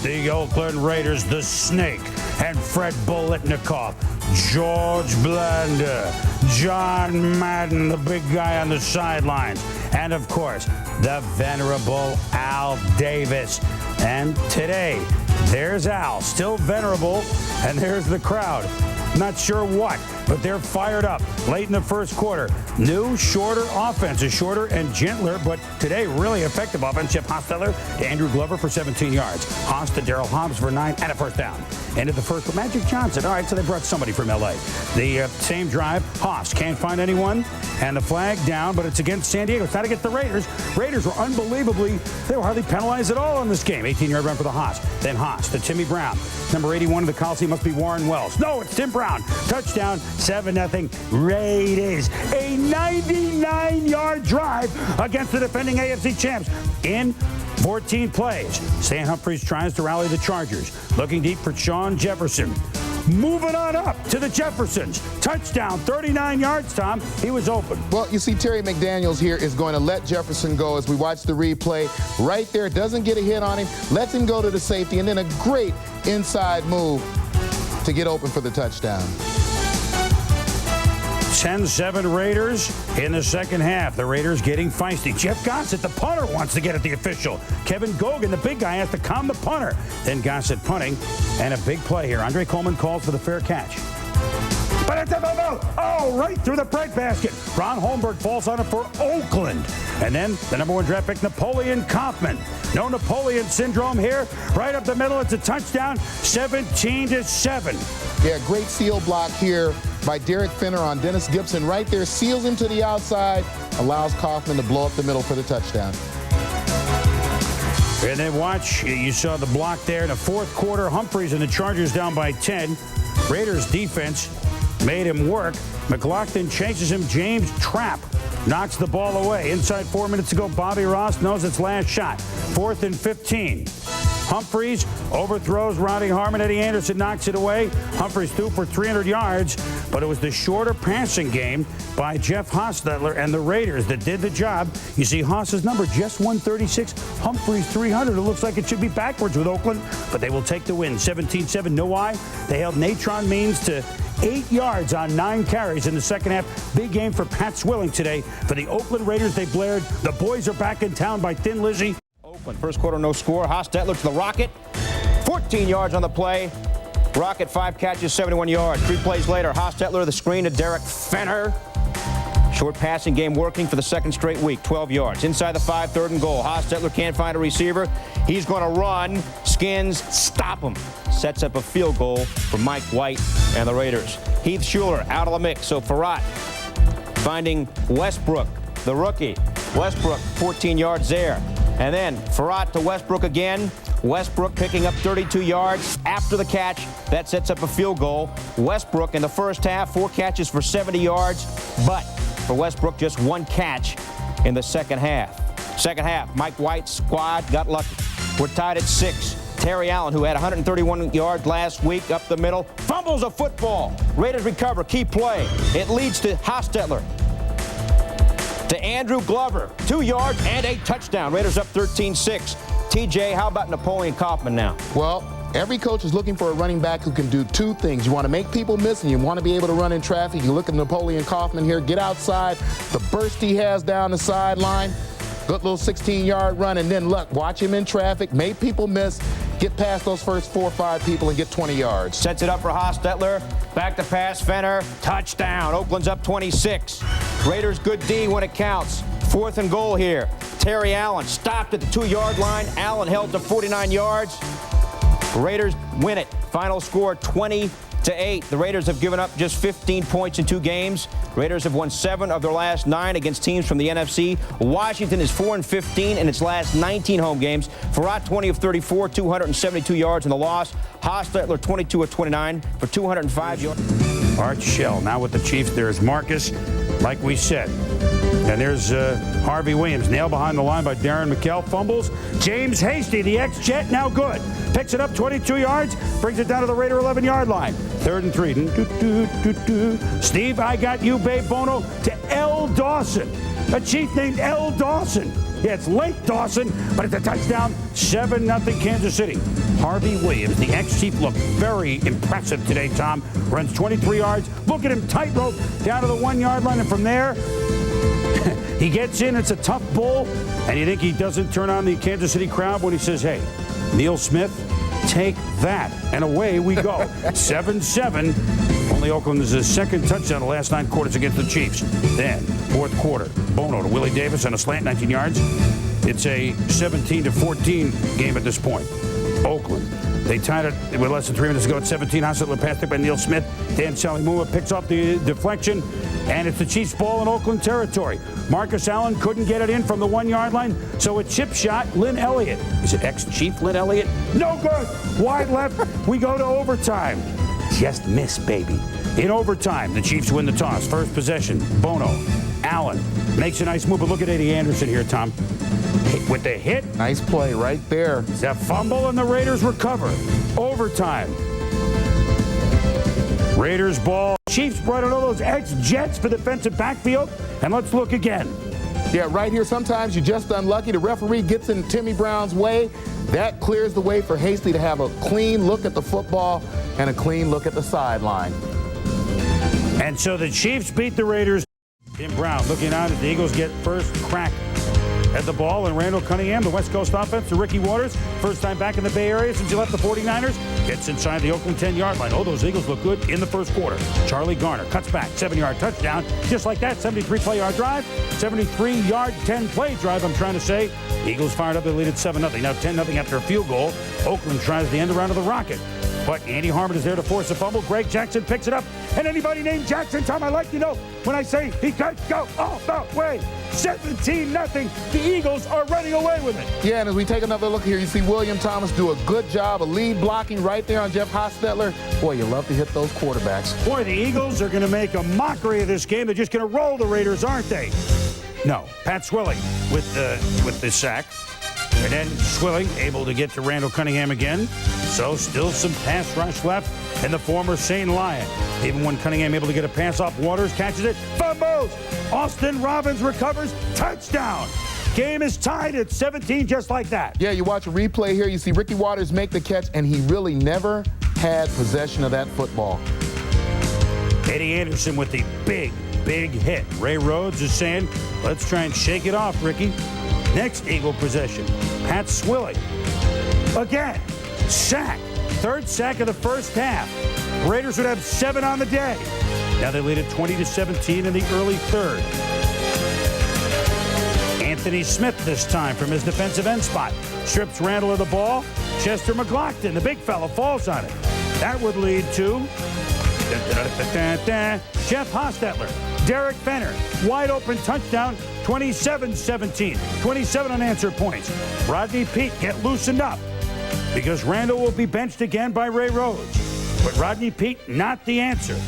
the Oakland Raiders, the Snake, and Fred Bolitnikoff, George Blanda, John Madden, the big guy on the sidelines, and of course, the venerable Al Davis. And today, there's Al, still venerable, and there's the crowd. Not sure what, but they're fired up late in the first quarter. New, shorter offense, a shorter and gentler, but today really effective offense. Jeff Hostetler to Andrew Glover for 17 yards. Haas to Darrell Hobbs for 9 and a first down. Ended the first with Magic Johnson. All right, so they brought somebody from L.A. The same drive, Haas can't find anyone, and the flag down, but it's against San Diego. It's not against the Raiders. Raiders were unbelievably, they were hardly penalized at all in this game. 18-yard run for the Haas. Then Haas to Timmy Brown. Number 81 of the Coliseum must be Warren Wells. No, it's Tim Brown. Touchdown, 7-0 Raiders. A 99-yard drive against the defending AFC champs in 14 plays. Stan Humphries tries to rally the Chargers. Looking deep for Sean Jefferson. Moving on up to the Jeffersons. Touchdown, 39 yards, Tom. He was open. Well, you see Terry McDaniels here is going to let Jefferson go as we watch the replay. Right there, doesn't get a hit on him, lets him go to the safety, and then a great inside move to get open for the touchdown. 10-7 Raiders in the second half. The Raiders getting feisty. Jeff Gossett, the punter, wants to get at the official. Kevin Gogan, the big guy, has to calm the punter. Then Gossett punting, and a big play here. Andre Coleman calls for the fair catch. But it's right through the breadbasket. Ron Holmberg falls on it for Oakland. And then the number 1 draft pick, Napoleon Kaufman. No Napoleon syndrome here. Right up the middle, it's a touchdown, 17-7. Yeah, great seal block here by Derek Finner on Dennis Gibson. Right there, seals him to the outside, allows Kaufman to blow up the middle for the touchdown. And then watch, you saw the block there in the fourth quarter. Humphries and the Chargers down by 10. Raiders defense made him work. McLaughlin chases him. James Trapp knocks the ball away. Inside 4 minutes to go, Bobby Ross knows it's last shot. 4th and 15. Humphries overthrows Roddy Harmon. Eddie Anderson knocks it away. Humphries threw for 300 yards, but it was the shorter passing game by Jeff Hostetler and the Raiders that did the job. You see Haas's number, just 136. Humphries 300. It looks like it should be backwards with Oakland, but they will take the win. 17-7. Know why? They held Natron Means to 8 yards on 9 carries in the second half. Big game for Pat Swilling today. For the Oakland Raiders, they blared, "The boys are back in town" by Thin Lizzy. Oakland, first quarter, no score. Hostetler to the Rocket. 14 yards on the play. Rocket, 5 catches, 71 yards. 3 plays later, Hostetler the screen to Derek Finner. Short passing game working for the second straight week, 12 yards. Inside the 5, 3rd and goal. Hostetler can't find a receiver. He's going to run. Skins, stop him. Sets up a field goal for Mike White and the Raiders. Heath Schuler out of the mix. So Farrat finding Westbrook, the rookie. Westbrook, 14 yards there. And then Farrat to Westbrook again. Westbrook picking up 32 yards after the catch. That sets up a field goal. Westbrook in the first half, 4 catches for 70 yards. But for Westbrook, just 1 catch in the second half. Second half, Mike White's squad got lucky. We're tied at 6. Terry Allen, who had 131 yards last week up the middle, fumbles a football. Raiders recover, key play. It leads to Hostetler. To Andrew Glover, 2 yards and a touchdown. Raiders up 13-6. TJ, how about Napoleon Kaufman now? Well, every coach is looking for a running back who can do 2 things. You want to make people miss, and you want to be able to run in traffic. You look at Napoleon Kaufman here, get outside, the burst he has down the sideline, good little 16-yard run, and then look, watch him in traffic, make people miss, get past those first 4 or 5 people and get 20 yards. Sets it up for Hostetler. Back to pass, Fenner. Touchdown. Oakland's up 26. Raiders good D when it counts. 4th and goal here. Terry Allen stopped at the 2-yard line. Allen held to 49 yards. Raiders win it. Final score 20-8. The Raiders have given up just 15 points in 2 games. Raiders have won 7 of their last 9 against teams from the NFC. Washington is 4-15 in its last 19 home games. Farrat 20 of 34, 272 yards in the loss. Hostetler 22 of 29 for 205 yards. Art Shell now with the Chiefs. There's Marcus, like we said. And there's Harvey Williams, nailed behind the line by Darren McKell. Fumbles. James Hasty, the ex-Jet, now good. Picks it up 22 yards, brings it down to the Raider 11-yard line. 3rd and 3. Steve, I got you, Babe Bono, to L. Dawson. A Chief named L. Dawson. Yeah, it's late, Dawson, but it's a touchdown. 7-0 Kansas City. Harvey Williams, the ex-Chief, looked very impressive today, Tom. Runs 23 yards. Look at him, tightrope down to the 1-yard line, and from there, he gets in. It's a tough bull, and you think he doesn't turn on the Kansas City crowd when he says, hey, Neil Smith, take that. And away we go. 7-7. Only Oakland is his second touchdown in the last 9 quarters against the Chiefs. Then, fourth quarter, Bono to Willie Davis on a slant, 19 yards. It's a 17-14 game at this point. Oakland, they tied it with less than 3 minutes to go at 17. Hostetler passed it by Neil Smith. Dan Salimua picks off the deflection, and it's the Chiefs' ball in Oakland territory. Marcus Allen couldn't get it in from the 1-yard line, so a chip shot. Lynn Elliott. Is it ex-Chief Lynn Elliott? No good. Wide left. We go to overtime. Just miss, baby. In overtime, the Chiefs win the toss. First possession, Bono. Allen makes a nice move, but look at Eddie Anderson here, Tom. With the hit. Nice play right there. It's a fumble, and the Raiders recover. Overtime. Raiders ball. Chiefs brought in all those ex-Jets for defensive backfield, and let's look again. Yeah, right here, sometimes you're just unlucky. The referee gets in Timmy Brown's way. That clears the way for Hasty to have a clean look at the football and a clean look at the sideline. And so the Chiefs beat the Raiders. Tim Brown looking out as the Eagles get first crack at the ball, and Randall Cunningham, the West Coast offense, to Ricky Waters, first time back in the Bay Area since he left the 49ers, gets inside the Oakland 10-yard line. Oh, those Eagles look good in the first quarter. Charlie Garner cuts back, 7-yard touchdown. Just like that, 73-play-yard drive, 73-yard, 10-play drive, I'm trying to say. Eagles fired up, they lead at 7-0. Now 10-0 after a field goal. Oakland tries the end around of the Rocket. But Andy Harmon is there to force a fumble. Greg Jackson picks it up. And anybody named Jackson, Tom, I like to know when I say he can't go all the way. 17-0. The Eagles are running away with it. Yeah, and as we take another look here, you see William Thomas do a good job of lead blocking right there on Jeff Hostetler. Boy, you love to hit those quarterbacks. Boy, the Eagles are going to make a mockery of this game. They're just going to roll the Raiders, aren't they? No. Pat Swilling with the sack. And then Swilling able to get to Randall Cunningham again. So still some pass rush left in the former St. Lion. Even when Cunningham able to get a pass off, Waters catches it, fumbles. Austin Robbins recovers, touchdown. Game is tied at 17 just like that. Yeah, you watch a replay here, you see Ricky Waters make the catch, and he really never had possession of that football. Eddie Anderson with the big hit. Ray Rhodes is saying, let's try and shake it off, Ricky. Next Eagle possession, Pat Swilling. Again, sack. Third sack of the first half. Raiders would have 7 on the day. Now they lead at 20-17 in the early third. Anthony Smith this time from his defensive end spot. Strips Randall of the ball. Chester McLaughlin, the big fella, falls on it. That would lead to Jeff Hostetler. Derek Fenner, wide open touchdown, 27-17. 27 unanswered points. Rodney Peete get loosened up because Randall will be benched again by Ray Rhodes. But Rodney Peete, not the answer.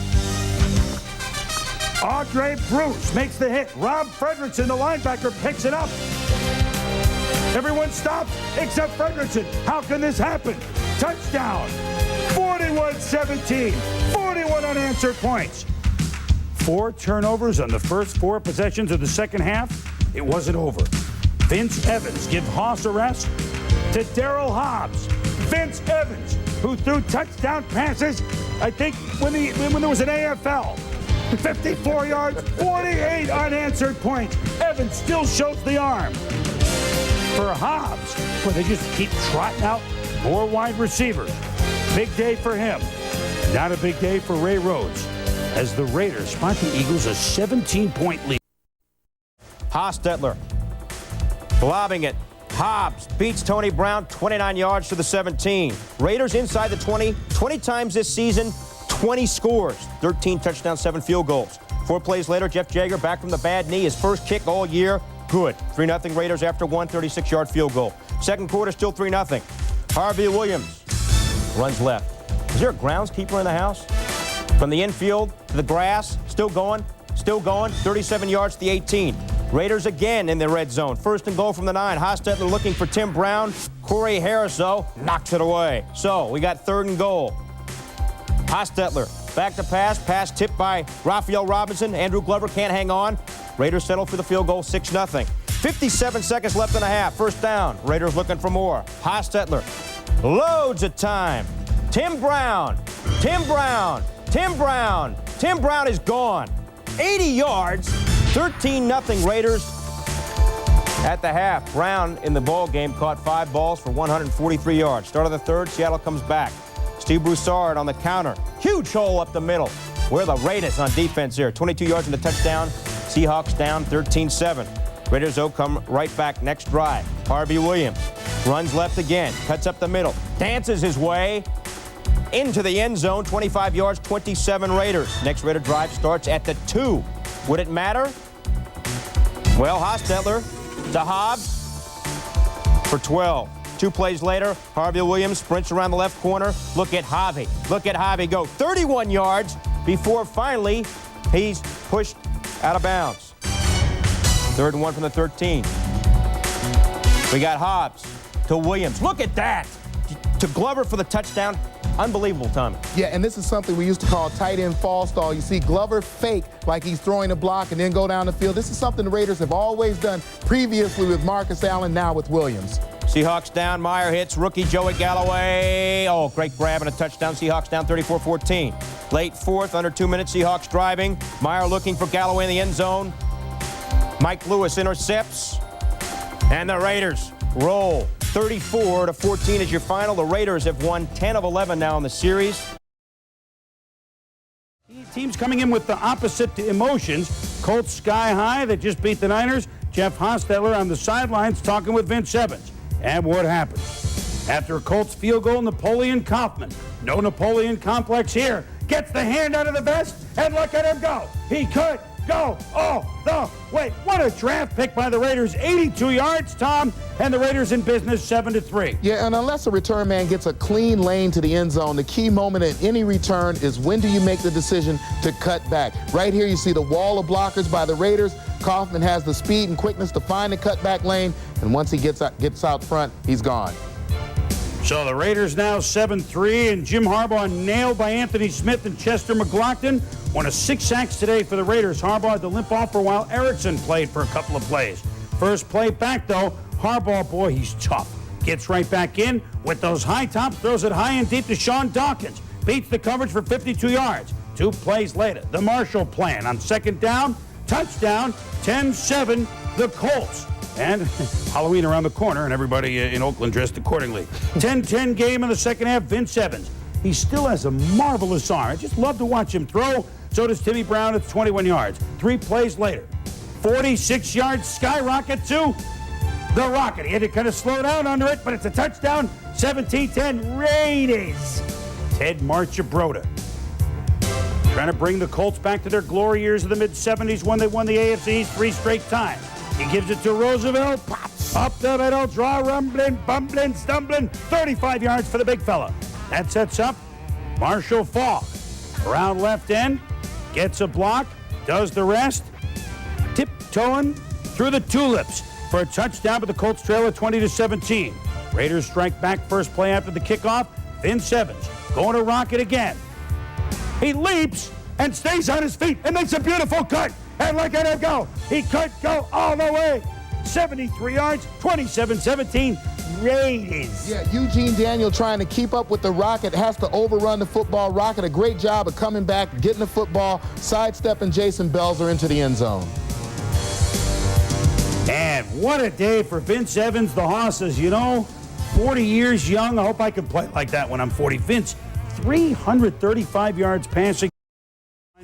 Audrey Bruce makes the hit. Rob Fredrickson, the linebacker, picks it up. Everyone stops except Fredrickson. How can this happen? Touchdown. 41-17. 41 unanswered points. 4 turnovers on the first 4 possessions of the second half. It wasn't over. Vince Evans gives Haas a rest to Darrell Hobbs. Vince Evans, who threw touchdown passes, I think, when there was an AFL. 54 yards, 48 unanswered points. Evans still shows the arm. For Hobbs, where they just keep trotting out more wide receivers. Big day for him. Not a big day for Ray Rhodes, as the Raiders spot the Eagles a 17-point lead. Hostetler lobbing it. Hobbs beats Tony Brown 29 yards to the 17. Raiders inside the 20 times this season, 20 scores, 13 touchdowns, 7 field goals. 4 plays later, Jeff Jager back from the bad knee. His first kick all year, good. 3-0 Raiders after one 36-yard field goal. Second quarter, still 3-0. Harvey Williams runs left. Is there a groundskeeper in the house? From the infield to the grass, still going, 37 yards to the 18. Raiders again in the red zone. First and goal from the 9. Hostetler looking for Tim Brown. Corey Harris, though, knocks it away. So we got 3rd and goal. Hostetler back to pass tipped by Raphael Robinson. Andrew Glover can't hang on. Raiders settle for the field goal, 6-0. 57 seconds left in the half. First down. Raiders looking for more. Hostetler loads of time. Tim Brown. Tim Brown. Tim Brown. Tim Brown is gone. 80 yards. 13-0 Raiders at the half. Brown in the ball game caught 5 balls for 143 yards. Start of the third, Seattle comes back. Steve Broussard on the counter. Huge hole up the middle. Where the Raiders on defense here. 22 yards in the touchdown. Seahawks down 13-7. Raiders, though, come right back next drive. Harvey Williams runs left again. Cuts up the middle. Dances his way into the end zone. 25 yards, 27 Raiders. Next Raider drive starts at the 2. Would it matter? Well, Hostetler to Hobbs for 12. 2 plays later, Harvey Williams sprints around the left corner. Look at Harvey. Look at Harvey go 31 yards before finally he's pushed out of bounds. 3rd and 1 from the 13. We got Hobbs to Williams. Look at that. To Glover for the touchdown. Unbelievable, Tommy. Yeah, and this is something we used to call tight end fall stall. You see Glover fake like he's throwing a block and then go down the field. This is something the Raiders have always done previously with Marcus Allen, now with Williams. Seahawks down. Meyer hits rookie Joey Galloway. Oh, great grab and a touchdown. Seahawks down 34-14. Late 4th, under 2 minutes. Seahawks driving. Meyer looking for Galloway in the end zone. Mike Lewis intercepts. And the Raiders roll. 34-14 is your final. The Raiders have won 10 of 11 now in the series. Teams coming in with the opposite emotions. Colts sky high. They just beat the Niners. Jeff Hostetler on the sidelines talking with Vince Evans. And what happens? After a Colts field goal, Napoleon Kaufman, no Napoleon complex here, gets the hand out of the vest, and look at him go. He could go all the way. What a draft pick by the Raiders. 82 yards, Tom, and the Raiders in business 7-3. Yeah, and unless a return man gets a clean lane to the end zone, the key moment in any return is when do you make the decision to cut back. Right here you see the wall of blockers by the Raiders. Kaufman has the speed and quickness to find the cutback lane, and once he gets out front, he's gone. So the Raiders now 7-3, and Jim Harbaugh nailed by Anthony Smith and Chester McLaughlin. One of 6 sacks today for the Raiders. Harbaugh had to limp off for a while. Erickson played for a couple of plays. First play back, though, Harbaugh, boy, he's tough. Gets right back in with those high tops, throws it high and deep to Sean Dawkins. Beats the coverage for 52 yards. 2 plays later, the Marshall plan on 2nd down. Touchdown, 10-7, the Colts. And Halloween around the corner, and everybody in Oakland dressed accordingly. 10-10 game in the second half. Vince Evans. He still has a marvelous arm. I just love to watch him throw. So does Timmy Brown at 21 yards. 3 plays later. 46 yards, skyrocket to the Rocket. He had to kind of slow down under it, but it's a touchdown. 17-10, Raiders. Ted Marchibroda. Trying to bring the Colts back to their glory years of the mid-70s when they won the AFC East 3 straight times. He gives it to Roosevelt. Pops up the middle, draw, rumbling, bumbling, stumbling. 35 yards for the big fella. That sets up Marshall Faulk. Around left end, gets a block, does the rest. Tiptoeing through the tulips for a touchdown, but the Colts trail at 20-17. Raiders strike back first play after the kickoff. Vince Evans going to Rocket again. He leaps and stays on his feet and makes a beautiful cut. And look at him go. He could go all the way. 73 yards, 27-17, Raiders. Yeah, Eugene Daniel trying to keep up with the Rocket, has to overrun the football. Rocket, a great job of coming back, getting the football, sidestepping Jason Belzer into the end zone. And what a day for Vince Evans, the Hosses. You know, 40 years young. I hope I can play like that when I'm 40. Vince, 335 yards passing,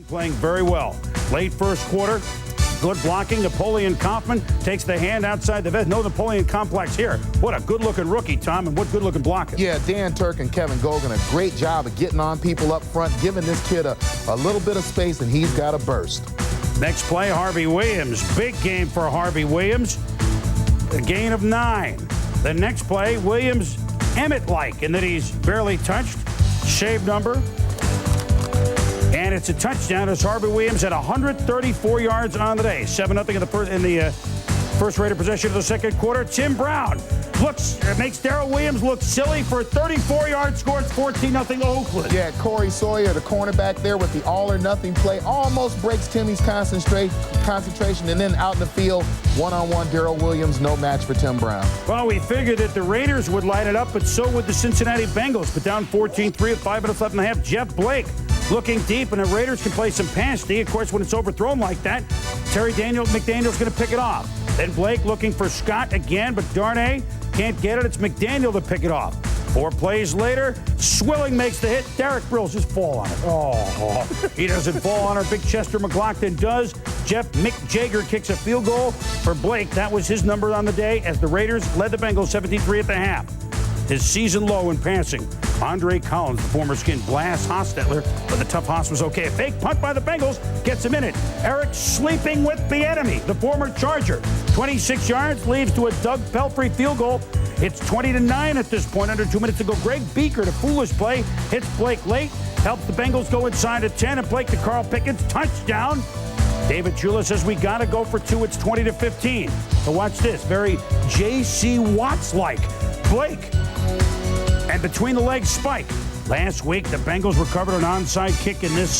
playing very well. Late first quarter, good blocking. Napoleon Kaufman takes the hand outside the vest. No Napoleon complex here. What a good-looking rookie, Tom, and what good-looking blocking. Yeah, Dan Turk and Kevin Gogan, a great job of getting on people up front, giving this kid a little bit of space, and he's got a burst. Next play, Harvey Williams. Big game for Harvey Williams. A gain of 9. The next play, Williams Emmett-like in that he's barely touched. Shave number. And it's a touchdown as Harvey Williams had 134 yards on the day. 7-0 in the First Raider possession of the second quarter. Tim Brown makes Darrell Williams look silly for a 34-yard score. It's 14-0 Oakland. Yeah, Corey Sawyer, the cornerback there with the all-or-nothing play, almost breaks Timmy's concentration, and then out in the field, one-on-one Darrell Williams, no match for Tim Brown. Well, we figured that the Raiders would light it up, but so would the Cincinnati Bengals. But down 14-3 with 5 minutes left in the half, Jeff Blake looking deep, and the Raiders can play some pass D. Of course, when it's overthrown like that, McDaniel's going to pick it off. Then Blake looking for Scott again, but Darnay can't get it. It's McDaniel to pick it off. 4 plays later, Swilling makes the hit. Derek Brills just fall on it. Oh, he doesn't fall on her. Big Chester McLaughlin does. Mick Jagger kicks a field goal for Blake. That was his number on the day as the Raiders led the Bengals 17-3 at the half. His season low in passing. Andre Collins, the former Skin, blasts Hostetler, but the tough Hoss was okay. A fake punt by the Bengals gets him in it. Eric sleeping with the enemy, the former Charger. 26 yards leads to a Doug Pelfrey field goal. It's 20-9 at this point, under 2 minutes to go. Greg Beaker, the foolish play, hits Blake late, helps the Bengals go inside at 10, and Blake to Carl Pickens, touchdown. David Chula says we got to go for 2. It's 20-15. So watch this, very J.C. Watts-like. Blake. And between the legs, spike. Last week, the Bengals recovered an onside kick in this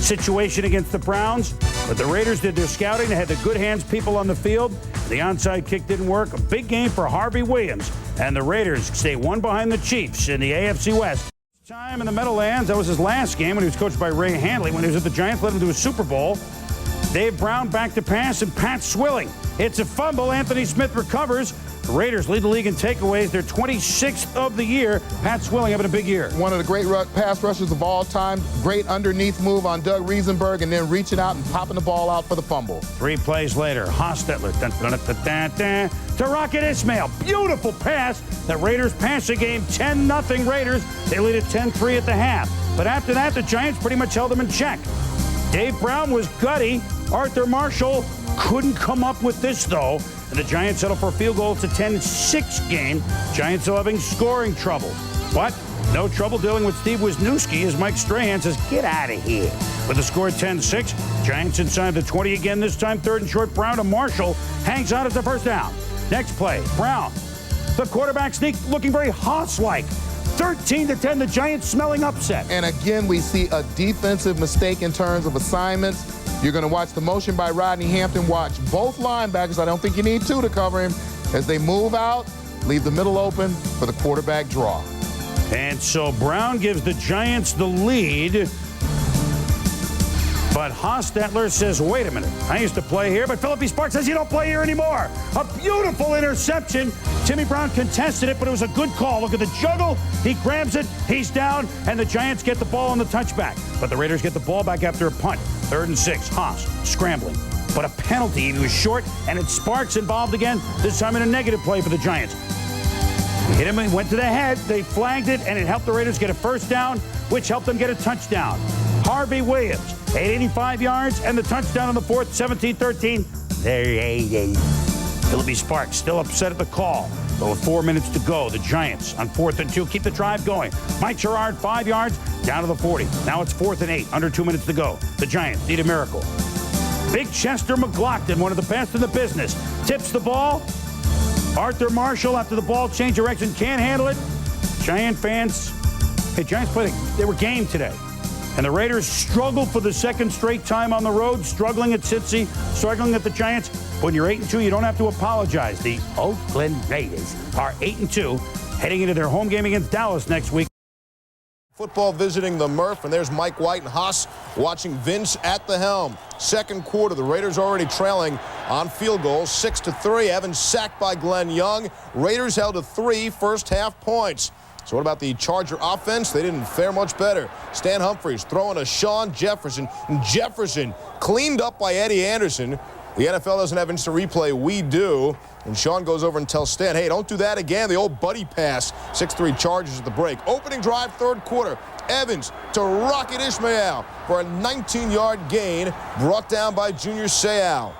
situation against the Browns, but the Raiders did their scouting. They had the good hands people on the field. The onside kick didn't work. A big game for Harvey Williams, and the Raiders stay one behind the Chiefs in the AFC West. Time in the Meadowlands. That was his last game when he was coached by Ray Handley. When he was at the Giants, led him to a Super Bowl. Dave Brown back to pass, and Pat Swilling. It's a fumble. Anthony Smith recovers. The Raiders lead the league in takeaways. They're 26th of the year. Pat Swilling having a big year. One of the great pass rushers of all time. Great underneath move on Doug Riesenberg, and then reaching out and popping the ball out for the fumble. 3 plays later, Hostetler to Rocket Ismail. Beautiful pass. The Raiders passing game, 10-0 Raiders. They lead at 10-3 at the half. But after that, the Giants pretty much held them in check. Dave Brown was gutty. Arthur Marshall couldn't come up with this, though. And the Giants settle for a field goal. It's a 10-6 game. Giants still having scoring trouble. But no trouble dealing with Steve Wisniewski as Mike Strahan says, get out of here. With the score at 10-6, Giants inside the 20 again, this time 3rd and short. Brown to Marshall. Hangs on at the first down. Next play, Brown. The quarterback sneak looking very Haas-like. 13-10, the Giants smelling upset. And again, we see a defensive mistake in terms of assignments. You're going to watch the motion by Rodney Hampton. Watch both linebackers. I don't think you need 2 to cover him. As they move out, leave the middle open for the quarterback draw. And so Brown gives the Giants the lead. But Hostetler says, wait a minute, I used to play here, but Phillippe Sparks says you don't play here anymore. A beautiful interception. Timmy Brown contested it, but it was a good call. Look at the juggle. He grabs it, he's down, and the Giants get the ball on the touchback. But the Raiders get the ball back after a punt. 3rd and 6, Haas scrambling. But a penalty, he was short, and it's Sparks involved again, this time in a negative play for the Giants. He hit him and went to the head. They flagged it, and it helped the Raiders get a first down, which helped them get a touchdown. Harvey Williams, 85 yards, and the touchdown on the 4th, 17-13. Phillippe Sparks still upset at the call. But with 4 minutes to go, the Giants on 4th and 2 keep the drive going. Mike Gerard, 5 yards, down to the 40. Now it's 4th and 8, under 2 minutes to go. The Giants need a miracle. Big Chester McLaughlin, one of the best in the business, tips the ball. Arthur Marshall, after the ball change direction, can't handle it. Giant fans, Giants they were game today. And the Raiders struggled for the 2nd straight time on the road, struggling at Cincy, struggling at the Giants. When you're 8-2, you don't have to apologize. The Oakland Raiders are 8-2, heading into their home game against Dallas next week. Football visiting the Murph, and there's Mike White and Haas watching Vince at the helm. 2nd quarter, the Raiders already trailing on field goals, 6-3. Evans sacked by Glenn Young. Raiders held to 3 first-half points. So what about the Charger offense? They didn't fare much better. Stan Humphries throwing to Sean Jefferson. And Jefferson cleaned up by Eddie Anderson. The NFL doesn't have instant replay. We do. And Sean goes over and tells Stan, hey, don't do that again. The old buddy pass. 6-3 Chargers at the break. Opening drive, 3rd quarter. Evans to Rocket Ismail for a 19-yard gain brought down by Junior Seau.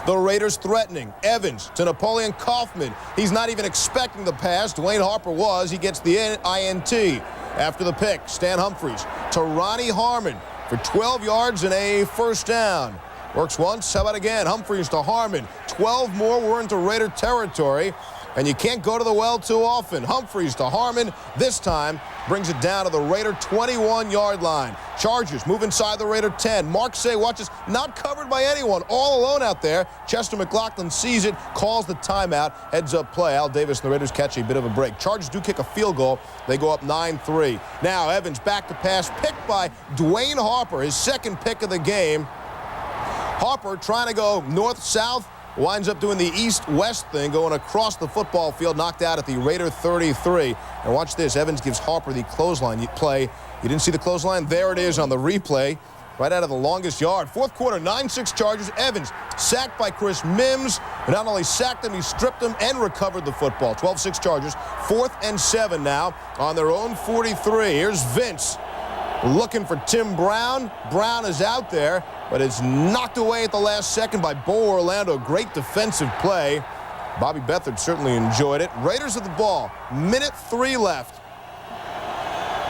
The Raiders threatening. Evans to Napoleon Kaufman. He's not even expecting the pass. Dwayne Harper was. He gets the INT. After the pick, Stan Humphries to Ronnie Harmon for 12 yards and a first down. Works once. How about again? Humphreys to Harmon. 12 more. We're into Raider territory. And you can't go to the well too often. Humphreys to Harmon. This time brings it down to the Raider 21-yard line. Chargers move inside the Raider 10. Mark Say watches, not covered by anyone, all alone out there. Chester McLaughlin sees it, calls the timeout, heads up play. Al Davis and the Raiders catch a bit of a break. Chargers do kick a field goal. They go up 9-3. Now Evans back to pass, picked by Dwayne Harper, his second pick of the game. Harper trying to go north-south. Winds up doing the east-west thing, going across the football field, knocked out at the Raider 33. And watch this. Evans gives Harper the clothesline play. You didn't see the clothesline? There it is on the replay, right out of the longest yard. Fourth quarter, 9-6 Chargers. Evans sacked by Chris Mims. But not only sacked him, he stripped him and recovered the football. 12-6 Chargers. 4th and 7 now on their own 43. Here's Vince looking for Tim Brown. Brown is out there, but it's knocked away at the last second by Bo Orlando. Great defensive play. Bobby Beathard certainly enjoyed it. Raiders with the ball. Minute 3 left.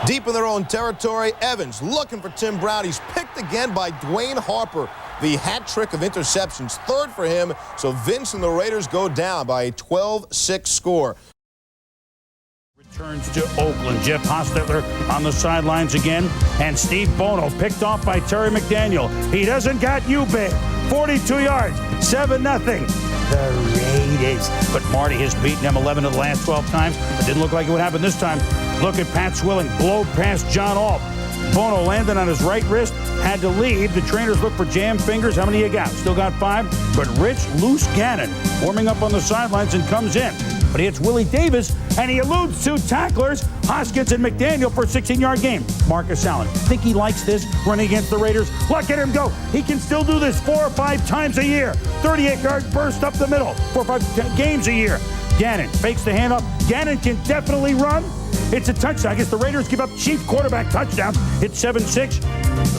Deep in their own territory, Evans looking for Tim Brown. He's picked again by Dwayne Harper. The hat trick of interceptions. 3rd for him. So Vince and the Raiders go down by a 12-6 score. Returns to Oakland. Jeff Hostetler on the sidelines again. And Steve Bono picked off by Terry McDaniel. He doesn't got you big. 42 yards. 7-0. The Raiders. But Marty has beaten them 11 of the last 12 times. It didn't look like it would happen this time. Look at Pat Swilling. Blow past John Alt. Bono landed on his right wrist. Had to leave. The trainers look for jam fingers. How many you got? Still got 5. But Rich Loose Gannon warming up on the sidelines and comes in. But he hits Willie Davis, and he eludes 2 tacklers, Hoskins and McDaniel, for a 16-yard game. Marcus Allen. Think he likes this, running against the Raiders? Look at him go. He can still do this 4 or 5 times a year. 38-yard burst up the middle, 4 or 5 games a year. Gannon fakes the handoff. Gannon can definitely run. It's a touchdown. I guess the Raiders give up cheap quarterback touchdowns. It's 7-6.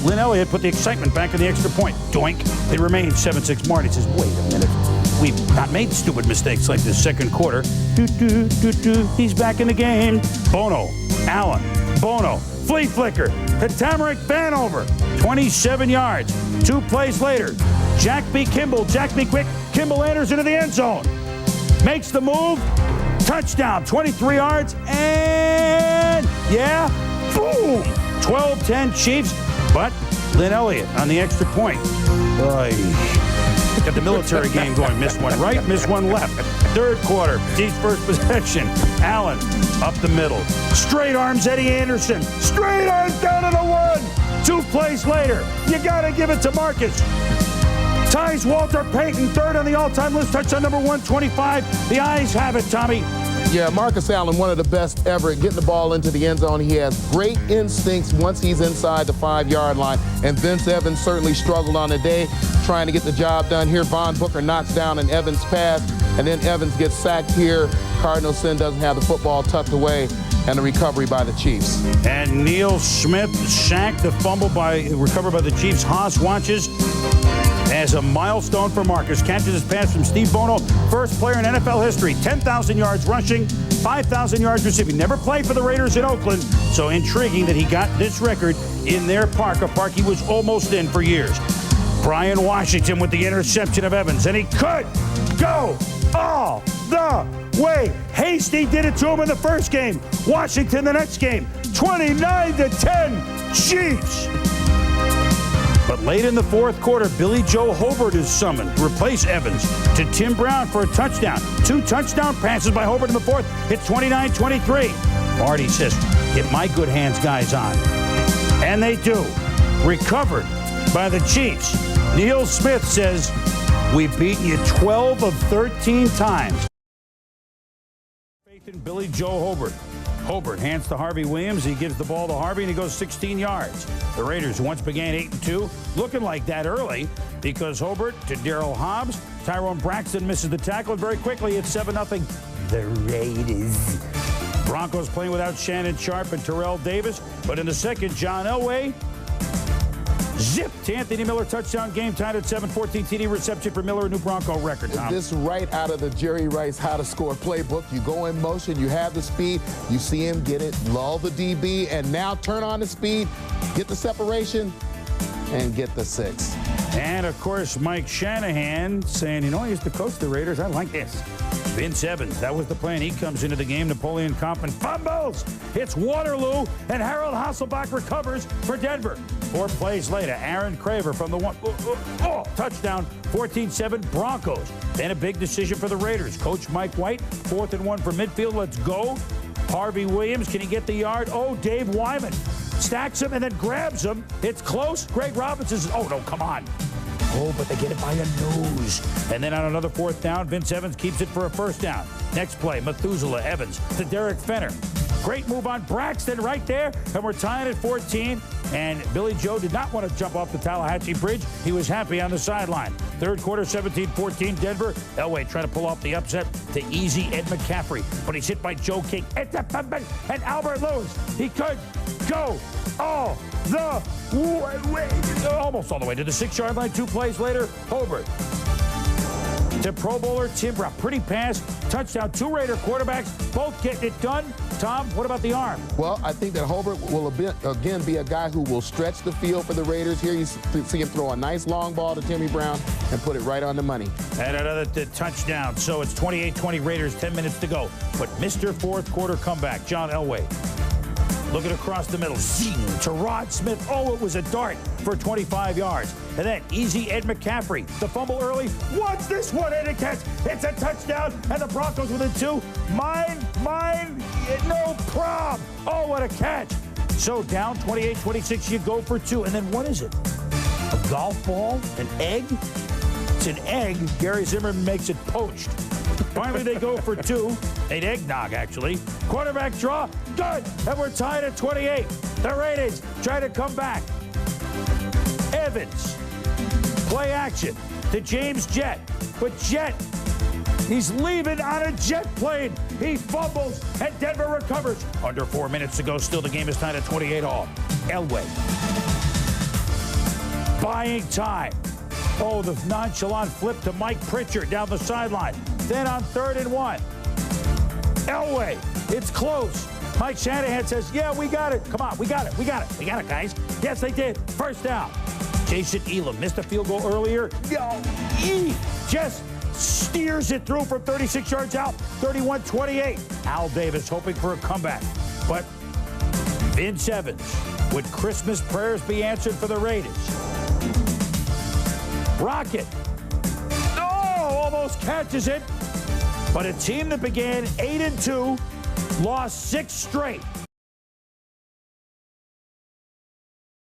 Lynn Elliott put the excitement back in the extra point. Doink. It remains 7-6. Marty says, wait a minute. We've not made stupid mistakes like this second quarter. He's back in the game. Bono, Allen, Bono, flea flicker, the Tamarick Vanover, 27 yards. 2 plays later, Jack B. Kimball, Jack B. Quick, Kimball enters into the end zone. Makes the move, touchdown, 23 yards, and yeah, boom! 12-10 Chiefs, but Lynn Elliott on the extra point. Got the military game going. Missed one right, missed one left. 3rd quarter, Chiefs first possession. Allen up the middle. Straight arms Eddie Anderson. Straight arms down to the 1. 2 plays later, you got to give it to Marcus. Ties Walter Payton, 3rd on the all-time list, touchdown number 125. The eyes have it, Tommy. Yeah, Marcus Allen, one of the best ever at getting the ball into the end zone. He has great instincts once he's inside the 5-yard line. And Vince Evans certainly struggled on the day trying to get the job done here. Von Booker knocks down an Evans pass, and then Evans gets sacked here. Cardinal Sin doesn't have the football tucked away, and a recovery by the Chiefs. And Neil Smith sacked, the fumble recovered by the Chiefs. Haas watches as a milestone for Marcus. Catches his pass from Steve Bono, first player in NFL history. 10,000 yards rushing, 5,000 yards receiving. Never played for the Raiders in Oakland, so intriguing that he got this record in their park, a park he was almost in for years. Brian Washington with the interception of Evans, and he could go all the way. Hasty did it to him in the first game. Washington the next game. 29-10 Chiefs. But late in the 4th quarter, Billy Joe Hobart is summoned to replace Evans to Tim Brown for a touchdown. 2 touchdown passes by Hobart in the 4th. It's 29-23. Marty says, get my good hands guys on. And they do. Recovered by the Chiefs. Neil Smith says, we've beaten you 12 of 13 times. Faith in Billy Joe Hobart. Hobart hands to Harvey Williams. He gives the ball to Harvey, and he goes 16 yards. The Raiders, who once began 8-2, looking like that early because Hobart to Darrell Hobbs. Tyrone Braxton misses the tackle, and very quickly it's 7-0. The Raiders. Broncos playing without Shannon Sharp and Terrell Davis. But in the second, John Elway zipped to Anthony Miller, touchdown, game tied at 7-14 TD reception for Miller, a new Bronco record, Tom. This right out of the Jerry Rice How to Score playbook. You go in motion, you have the speed, you see him get it, lull the DB, and now turn on the speed, get the separation, and get the 6. And, of course, Mike Shanahan saying, you know, I used to coach the Raiders. I like this. Vince Evans, that was the plan. He comes into the game. Napoleon Kaufman fumbles. It's Waterloo, and Harold Hasselbach recovers for Denver. 4 plays later, Aaron Craver from the one. Touchdown, 14-7 Broncos. Then a big decision for the Raiders. Coach Mike White, 4th and 1 from midfield. Let's go. Harvey Williams, can he get the yard? Oh, Dave Wyman stacks him and then grabs him. It's close. Greg Robinson says, oh, no, come on. Oh, but they get it by a nose. And then on another 4th down, Vince Evans keeps it for a 1st down. Next play, Methuselah Evans to Derek Fenner. Great move on Braxton right there, and we're tying at 14. And Billy Joe did not want to jump off the Tallahatchie Bridge. He was happy on the sideline. 3rd quarter, 17-14 Denver. Elway trying to pull off the upset to easy Ed McCaffrey, but he's hit by Joe King. And Albert Lewis, he could go all the way, almost all the way to the 6-yard line. 2 plays later, Hobart to Pro Bowler Tim Brown. Pretty pass, touchdown. 2 Raider quarterbacks, both getting it done. Tom, what about the arm? Well, I think that Hobart will again be a guy who will stretch the field for the Raiders. Here you see him throw a nice long ball to Timmy Brown and put it right on the money. And another touchdown. So it's 28-20 Raiders, 10 minutes to go. But Mr. 4th quarter comeback, John Elway. Looking across the middle, zing to Rod Smith. Oh, it was a dart for 25 yards. And then easy Ed McCaffrey. The fumble early. What's this one? And a catch. It's a touchdown. And the Broncos within 2. Mine, no problem. Oh, what a catch. So down 28-26, you go for 2. And then what is it? A golf ball? An egg? It's an egg. Gary Zimmerman makes it poached. Finally, they go for 2. An eggnog, actually. Quarterback draw. Good. And we're tied at 28. The Raiders try to come back. Evans. Play action to James Jett. But Jett, he's leaving on a jet plane. He fumbles, and Denver recovers. Under 4 minutes to go. Still, the game is tied at 28 all. Elway. Buying time. Oh, the nonchalant flip to Mike Pritchard down the sideline. Then on 3rd and 1. Elway, it's close. Mike Shanahan says, yeah, we got it. Come on, we got it, guys. Yes, they did. 1st down. Jason Elam missed a field goal earlier. He just steers it through from 36 yards out, 31-28. Al Davis hoping for a comeback. But Vince Evans, would Christmas prayers be answered for the Raiders? Rocket. Oh, almost catches it. But a team that began 8-2 lost 6 straight.